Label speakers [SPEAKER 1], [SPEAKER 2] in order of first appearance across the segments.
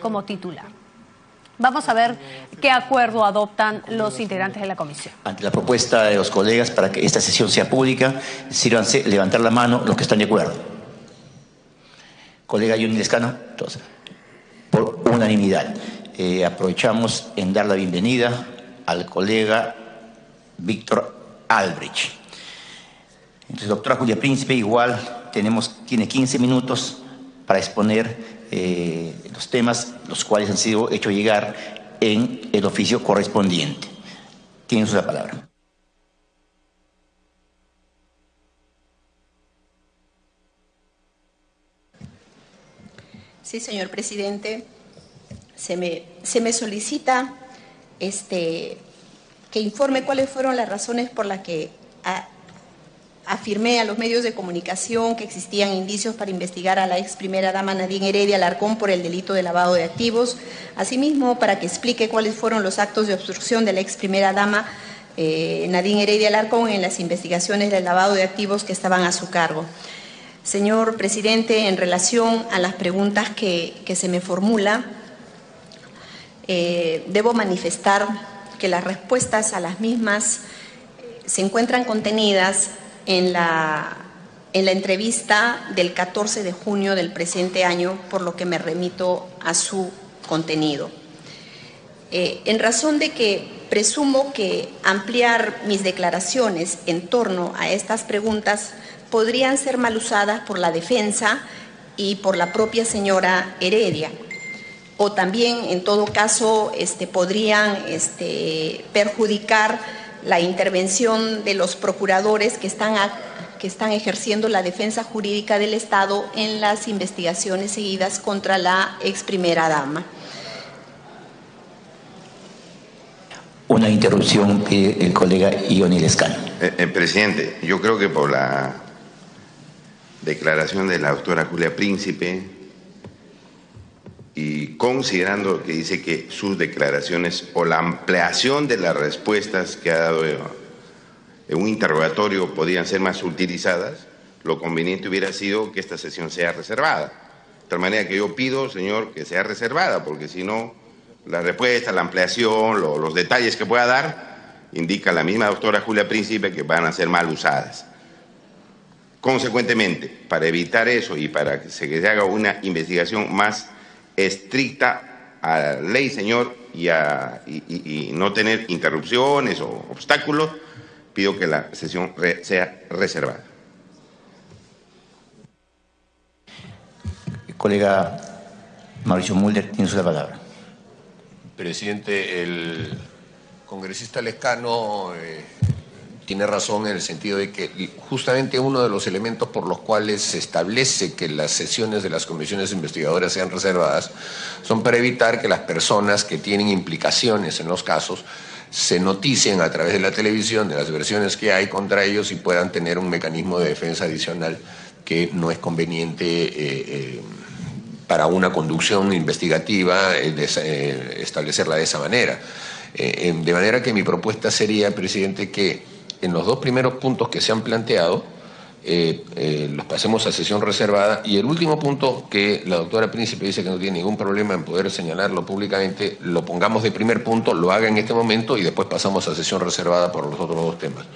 [SPEAKER 1] como titular. Vamos a ver qué acuerdo adoptan los integrantes de la comisión.
[SPEAKER 2] Ante la propuesta de los colegas para que esta sesión sea pública, sírvanse levantar la mano los que están de acuerdo. Colega Johnny Lescano, entonces, por unanimidad. Aprovechamos en dar la bienvenida al colega Víctor Albrecht. Entonces, doctora Julia Príncipe, igual tiene 15 minutos para exponer los temas los cuales han sido hechos llegar en el oficio correspondiente. Tiene usted la palabra.
[SPEAKER 3] Sí, señor presidente. Se me solicita que informe cuáles fueron las razones por las que afirmé a los medios de comunicación que existían indicios para investigar a la ex primera dama Nadine Heredia Alarcón por el delito de lavado de activos. Asimismo, para que explique cuáles fueron los actos de obstrucción de la ex primera dama Nadine Heredia Alarcón en las investigaciones del lavado de activos que estaban a su cargo. Señor presidente, en relación a las preguntas que se me formula, debo manifestar que las respuestas a las mismas se encuentran contenidas en la entrevista del 14 de junio del presente año, por lo que me remito a su contenido. En razón de que presumo que ampliar mis declaraciones en torno a estas preguntas podrían ser mal usadas por la defensa y por la propia señora Heredia, o también, en todo caso, podrían perjudicar la intervención de los procuradores que están ejerciendo la defensa jurídica del Estado en las investigaciones seguidas contra la ex primera dama.
[SPEAKER 2] Una interrupción pide el colega Johnny Lescano.
[SPEAKER 4] Presidente, yo creo que por la declaración de la doctora Julia Príncipe y considerando que dice que sus declaraciones o la ampliación de las respuestas que ha dado en un interrogatorio podían ser más utilizadas, lo conveniente hubiera sido que esta sesión sea reservada. De tal manera que yo pido, señor, que sea reservada, porque si no, la respuesta, la ampliación, los detalles que pueda dar, indica la misma doctora Julia Príncipe que van a ser mal usadas. Consecuentemente, para evitar eso y para que se haga una investigación más estricta a la ley, señor, y no tener interrupciones o obstáculos, pido que la sesión sea reservada.
[SPEAKER 2] El colega Mauricio Mulder tiene la palabra.
[SPEAKER 5] Presidente, el congresista Lescano tiene razón en el sentido de que justamente uno de los elementos por los cuales se establece que las sesiones de las comisiones investigadoras sean reservadas son para evitar que las personas que tienen implicaciones en los casos se noticien a través de la televisión de las versiones que hay contra ellos y puedan tener un mecanismo de defensa adicional que no es conveniente para una conducción investigativa establecerla de esa manera. De manera que mi propuesta sería, presidente, que en los dos primeros puntos que se han planteado, los pasemos a sesión reservada, y el último punto, que la doctora Príncipe dice que no tiene ningún problema en poder señalarlo públicamente, lo pongamos de primer punto, lo haga en este momento y después pasamos a sesión reservada por los otros dos temas.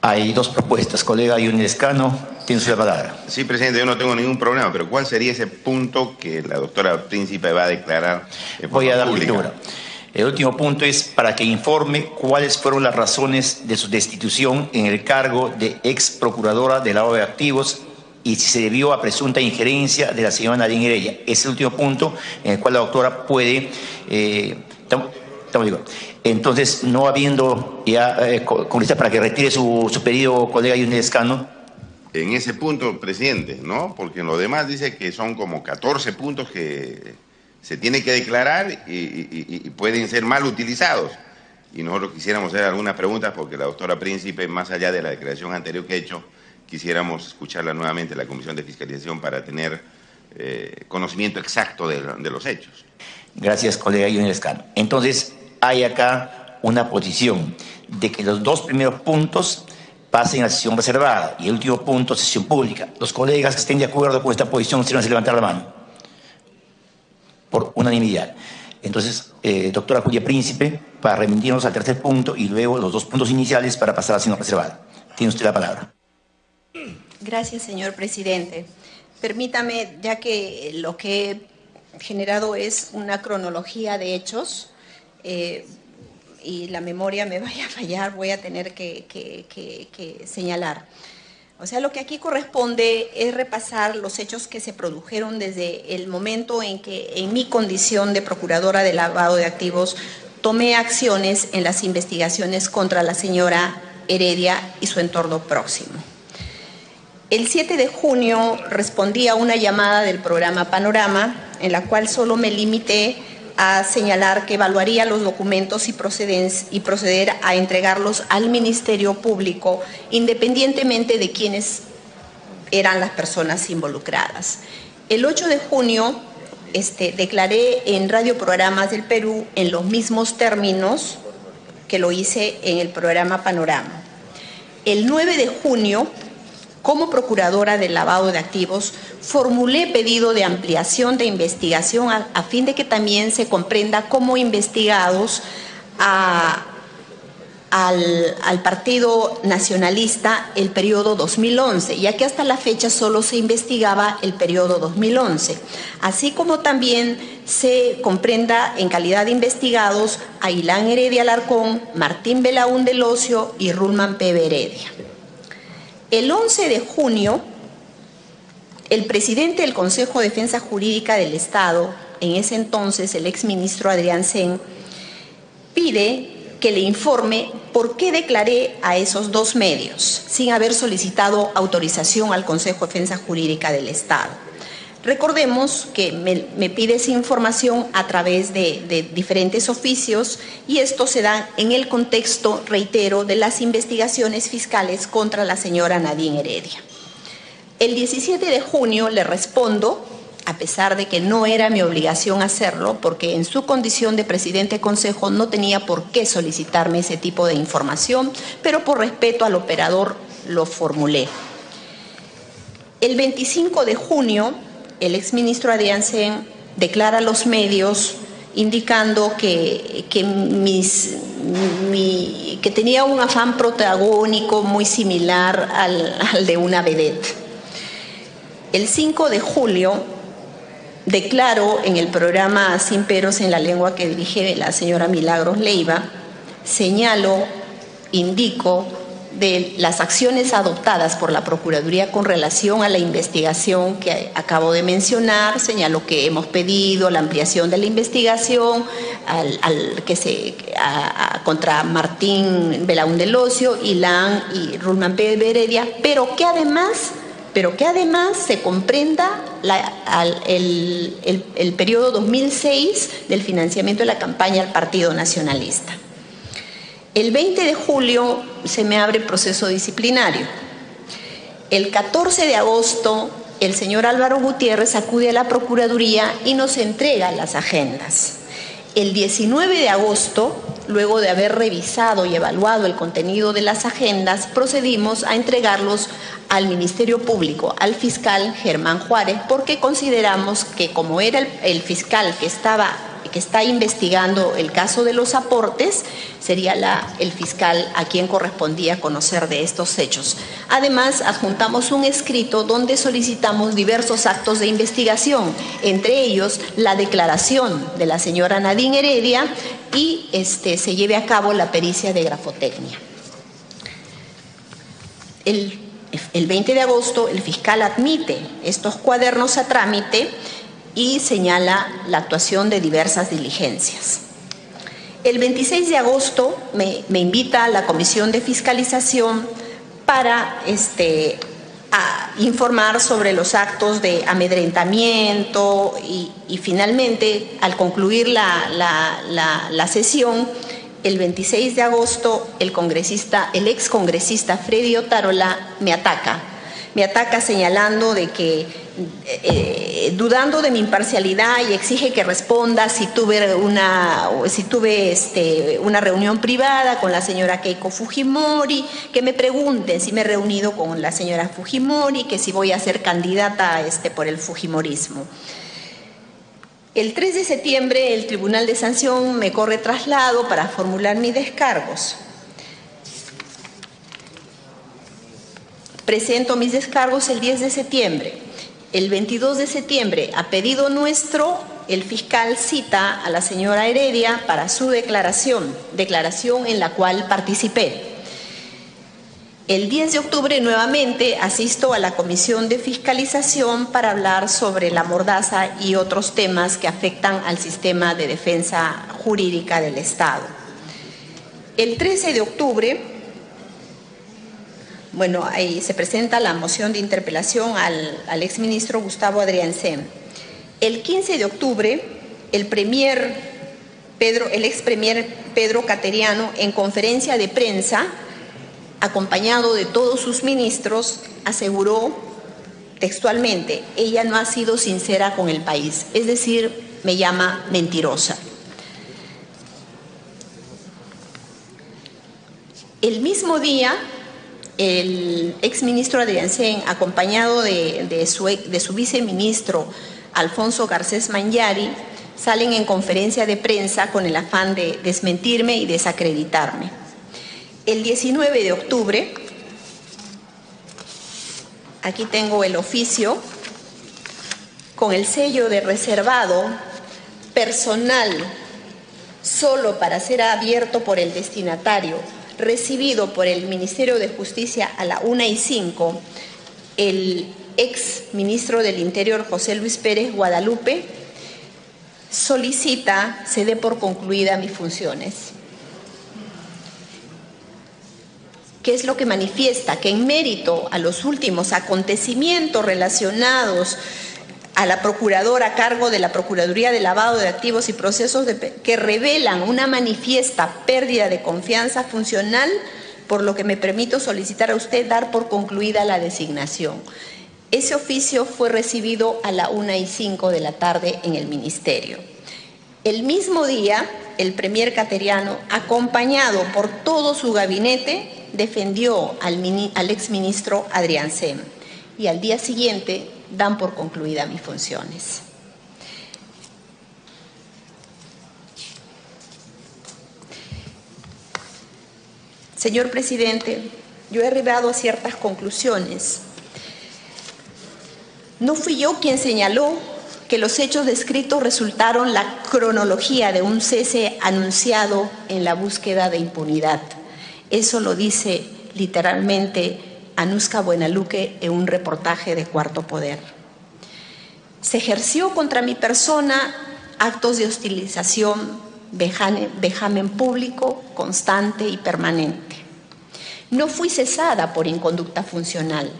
[SPEAKER 2] Hay dos propuestas. Colega Johnny Lescano, tiene su palabra.
[SPEAKER 4] Sí, presidente, yo no tengo ningún problema, pero ¿cuál sería ese punto que la doctora Príncipe va a declarar en forma
[SPEAKER 2] Voy a dar
[SPEAKER 4] pública?
[SPEAKER 2] lectura. El último punto es para que informe cuáles fueron las razones de su destitución en el cargo de ex procuradora de lavado de activos y si se debió a presunta injerencia de la señora Nadine Heredia. Es el último punto en el cual la doctora puede... Entonces, no habiendo ya congresista para que retire su pedido, colega Johnny Lescano.
[SPEAKER 4] En ese punto, presidente, ¿no? Porque en lo demás dice que son como 14 puntos que se tiene que declarar y pueden ser mal utilizados. Y nosotros quisiéramos hacer algunas preguntas porque la doctora Príncipe, más allá de la declaración anterior que he hecho, quisiéramos escucharla nuevamente en la Comisión de Fiscalización para tener conocimiento exacto de los hechos.
[SPEAKER 2] Gracias, colega Johnny Lescano. Entonces, hay acá una posición de que los dos primeros puntos pasen a sesión reservada y el último punto, sesión pública. Los colegas que estén de acuerdo con esta posición, se van a levantar la mano. por unanimidad. Entonces, doctora Julia Príncipe, para remitirnos al tercer punto y luego los dos puntos iniciales para pasar a la sesión reservada. Tiene usted la palabra.
[SPEAKER 3] Gracias, señor presidente. Permítame, ya que lo que he generado es una cronología de hechos y la memoria me vaya a fallar, voy a tener que señalar. O sea, lo que aquí corresponde es repasar los hechos que se produjeron desde el momento en que, en mi condición de procuradora de lavado de activos, tomé acciones en las investigaciones contra la señora Heredia y su entorno próximo. El 7 de junio respondí a una llamada del programa Panorama, en la cual solo me limité a señalar que evaluaría los documentos y proceder a entregarlos al Ministerio Público, independientemente de quiénes eran las personas involucradas. El 8 de junio declaré en radioprogramas del Perú en los mismos términos que lo hice en el programa Panorama. El 9 de junio, como procuradora del lavado de activos, formulé pedido de ampliación de investigación a fin de que también se comprenda como investigados al Partido Nacionalista el periodo 2011, ya que hasta la fecha solo se investigaba el periodo 2011, así como también se comprenda en calidad de investigados a Ilán Heredia Alarcón, Martín Belaúnde Locio y Rulman Peve Heredia. El 11 de junio, el presidente del Consejo de Defensa Jurídica del Estado, en ese entonces el exministro Adrián Sen, pide que le informe por qué declaré a esos dos medios, sin haber solicitado autorización al Consejo de Defensa Jurídica del Estado. Recordemos que me pide esa información a través de diferentes oficios y esto se da en el contexto, reitero, de las investigaciones fiscales contra la señora Nadine Heredia. El 17 de junio le respondo, a pesar de que no era mi obligación hacerlo, porque en su condición de presidente de consejo no tenía por qué solicitarme ese tipo de información, pero por respeto al operador lo formulé. El 25 de junio, el exministro Adrián Sen declara a los medios indicando que tenía un afán protagónico muy similar al de una vedette. El 5 de julio declaro en el programa Sin Peros en la Lengua que dirige la señora Milagros Leiva, señalo, indico de las acciones adoptadas por la Procuraduría con relación a la investigación que acabo de mencionar, señalo que hemos pedido la ampliación de la investigación contra Martín Belaúnde Locio, Ilán y Rulman Peve Heredia, pero que además se comprenda el periodo 2006 del financiamiento de la campaña al Partido Nacionalista. El 20 de julio se me abre proceso disciplinario. El 14 de agosto el señor Álvaro Gutiérrez acude a la Procuraduría y nos entrega las agendas. El 19 de agosto, luego de haber revisado y evaluado el contenido de las agendas, procedimos a entregarlos al Ministerio Público, al fiscal Germán Juárez, porque consideramos que como era el fiscal que está investigando el caso de los aportes, sería el fiscal a quien correspondía conocer de estos hechos. Además, adjuntamos un escrito donde solicitamos diversos actos de investigación, entre ellos la declaración de la señora Nadine Heredia y se lleve a cabo la pericia de grafotecnia. El 20 de agosto el fiscal admite estos cuadernos a trámite y señala la actuación de diversas diligencias. El 26 de agosto me invita a la Comisión de Fiscalización para a informar sobre los actos de amedrentamiento y finalmente, al concluir la sesión, el 26 de agosto el excongresista Freddy Otárola me ataca señalando de que dudando de mi imparcialidad y exige que responda si tuve una reunión privada con la señora Keiko Fujimori, que me pregunten si me he reunido con la señora Fujimori, que si voy a ser candidata por el fujimorismo. El 3 de septiembre el Tribunal de Sanción me corre traslado para formular mis descargos. Presento mis descargos el 10 de septiembre. El 22 de septiembre, a pedido nuestro, el fiscal cita a la señora Heredia para su declaración en la cual participé. El 10 de octubre nuevamente asisto a la Comisión de Fiscalización para hablar sobre la mordaza y otros temas que afectan al sistema de defensa jurídica del Estado. El 13 de octubre, bueno, ahí se presenta la moción de interpelación al exministro Gustavo Adriancén. El 15 de octubre, el expremier Pedro Cateriano, en conferencia de prensa, acompañado de todos sus ministros, aseguró textualmente: ella no ha sido sincera con el país, es decir, me llama mentirosa. El mismo día, el exministro Adriancén, acompañado de su viceministro Alfonso Garcés Manyari, salen en conferencia de prensa con el afán de desmentirme y desacreditarme. El 19 de octubre, aquí tengo el oficio con el sello de reservado personal, solo para ser abierto por el destinatario, recibido por el Ministerio de Justicia a la 1:05, el ex ministro del Interior, José Luis Pérez Guadalupe, solicita se dé por concluida mis funciones. ¿Qué es lo que manifiesta? Que en mérito a los últimos acontecimientos relacionados a la procuradora a cargo de la Procuraduría de Lavado de Activos y Procesos que revelan una manifiesta pérdida de confianza funcional, por lo que me permito solicitar a usted dar por concluida la designación. Ese oficio fue recibido a la 1:05 de la tarde en el Ministerio. El mismo día, el premier Cateriano, acompañado por todo su gabinete, defendió al exministro Adriancén, y al día siguiente dan por concluida mis funciones. Señor presidente, yo he arribado a ciertas conclusiones. No fui yo quien señaló que los hechos descritos resultaron la cronología de un cese anunciado en la búsqueda de impunidad. Eso lo dice literalmente Anuska Buenaluque en un reportaje de Cuarto Poder. Se ejerció contra mi persona actos de hostilización, vejamen público, constante y permanente. No fui cesada por inconducta funcional.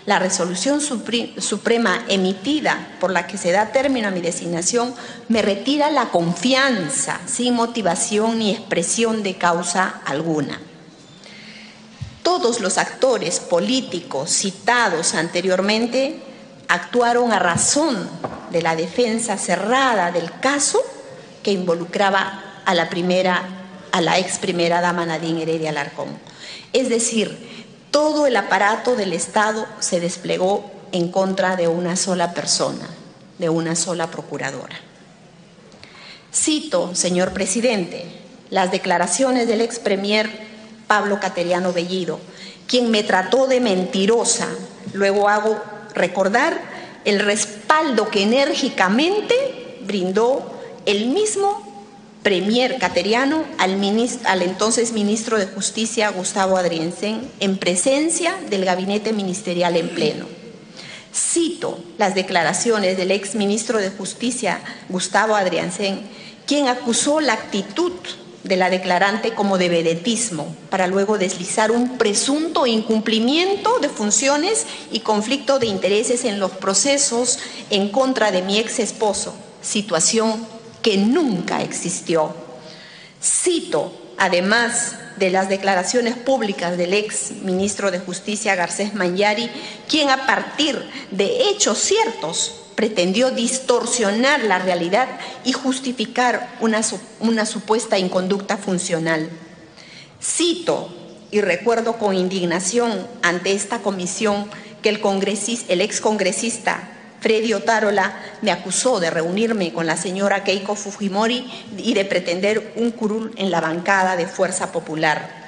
[SPEAKER 3] La resolución suprema emitida por la que se da término a mi designación me retira la confianza sin motivación ni expresión de causa alguna. Todos los actores políticos citados anteriormente actuaron a razón de la defensa cerrada del caso que involucraba a la ex primera dama Nadine Heredia Alarcón. Es decir, todo el aparato del Estado se desplegó en contra de una sola persona, de una sola procuradora. Cito, señor presidente, las declaraciones del ex premier Pablo Cateriano Bellido, quien me trató de mentirosa. Luego hago recordar el respaldo que enérgicamente brindó el mismo premier Cateriano al entonces ministro de Justicia, Gustavo Adriancén, en presencia del gabinete ministerial en pleno. Cito las declaraciones del ex ministro de Justicia, Gustavo Adriancén, quien acusó la actitud de la declarante como de vedetismo, para luego deslizar un presunto incumplimiento de funciones y conflicto de intereses en los procesos en contra de mi ex esposo, situación que nunca existió. Cito, además de las declaraciones públicas del ex ministro de Justicia, Garcés Manyari, quien a partir de hechos ciertos pretendió distorsionar la realidad y justificar una supuesta inconducta funcional. Cito y recuerdo con indignación ante esta comisión que el excongresista Freddy Otárola me acusó de reunirme con la señora Keiko Fujimori y de pretender un curul en la bancada de Fuerza Popular.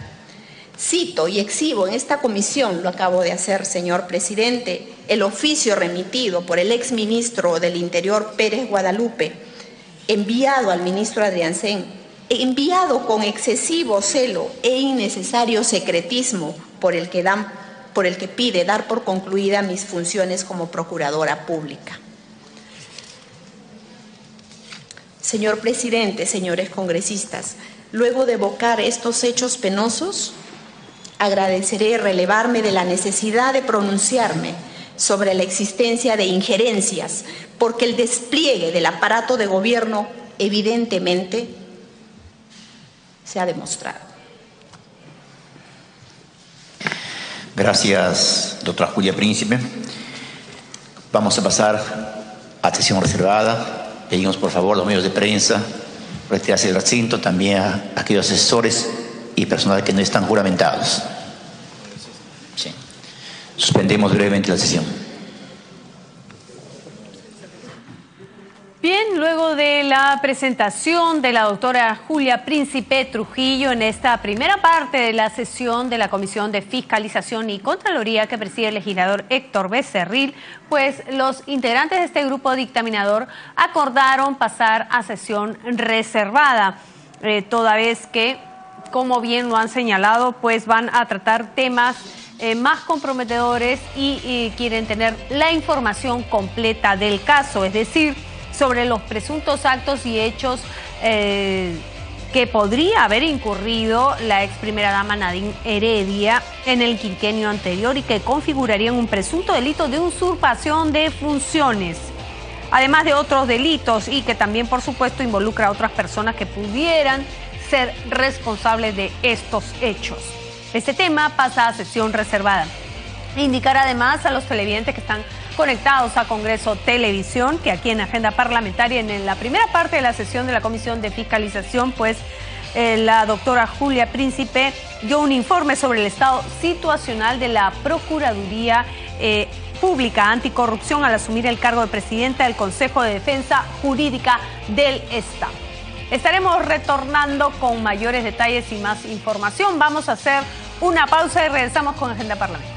[SPEAKER 3] Cito y exhibo en esta comisión, lo acabo de hacer, señor presidente, el oficio remitido por el exministro del Interior Pérez Guadalupe, enviado al ministro Adriancén, enviado con excesivo celo e innecesario secretismo por el que pide dar por concluida mis funciones como procuradora pública. Señor presidente, señores congresistas, luego de evocar estos hechos penosos, agradeceré relevarme de la necesidad de pronunciarme sobre la existencia de injerencias, porque el despliegue del aparato de gobierno evidentemente se ha demostrado.
[SPEAKER 2] Gracias, doctora Julia Príncipe. Vamos a pasar a sesión reservada. Pedimos, por favor, los medios de prensa retirarse del recinto, también a aquellos asesores y personal que no están juramentados. Sí. Suspendemos brevemente la sesión.
[SPEAKER 1] Bien, luego de la presentación de la doctora Julia Príncipe Trujillo en esta primera parte de la sesión de la Comisión de Fiscalización y Contraloría que preside el legislador Héctor Becerril, pues los integrantes de este grupo dictaminador acordaron pasar a sesión reservada, toda vez que, como bien lo han señalado, pues van a tratar temas más comprometedores y quieren tener la información completa del caso, es decir, sobre los presuntos actos y hechos que podría haber incurrido la ex primera dama Nadine Heredia en el quinquenio anterior y que configurarían un presunto delito de usurpación de funciones, además de otros delitos y que también, por supuesto, involucra a otras personas que pudieran ser responsables de estos hechos. Este tema pasa a sesión reservada. Indicar además a los televidentes que están conectados a Congreso Televisión, que aquí en Agenda Parlamentaria, en la primera parte de la sesión de la Comisión de Fiscalización, pues la doctora Julia Príncipe dio un informe sobre el estado situacional de la Procuraduría Pública Anticorrupción al asumir el cargo de presidenta del Consejo de Defensa Jurídica del Estado. Estaremos retornando con mayores detalles y más información. Vamos a hacer una pausa y regresamos con Agenda Parlamentaria.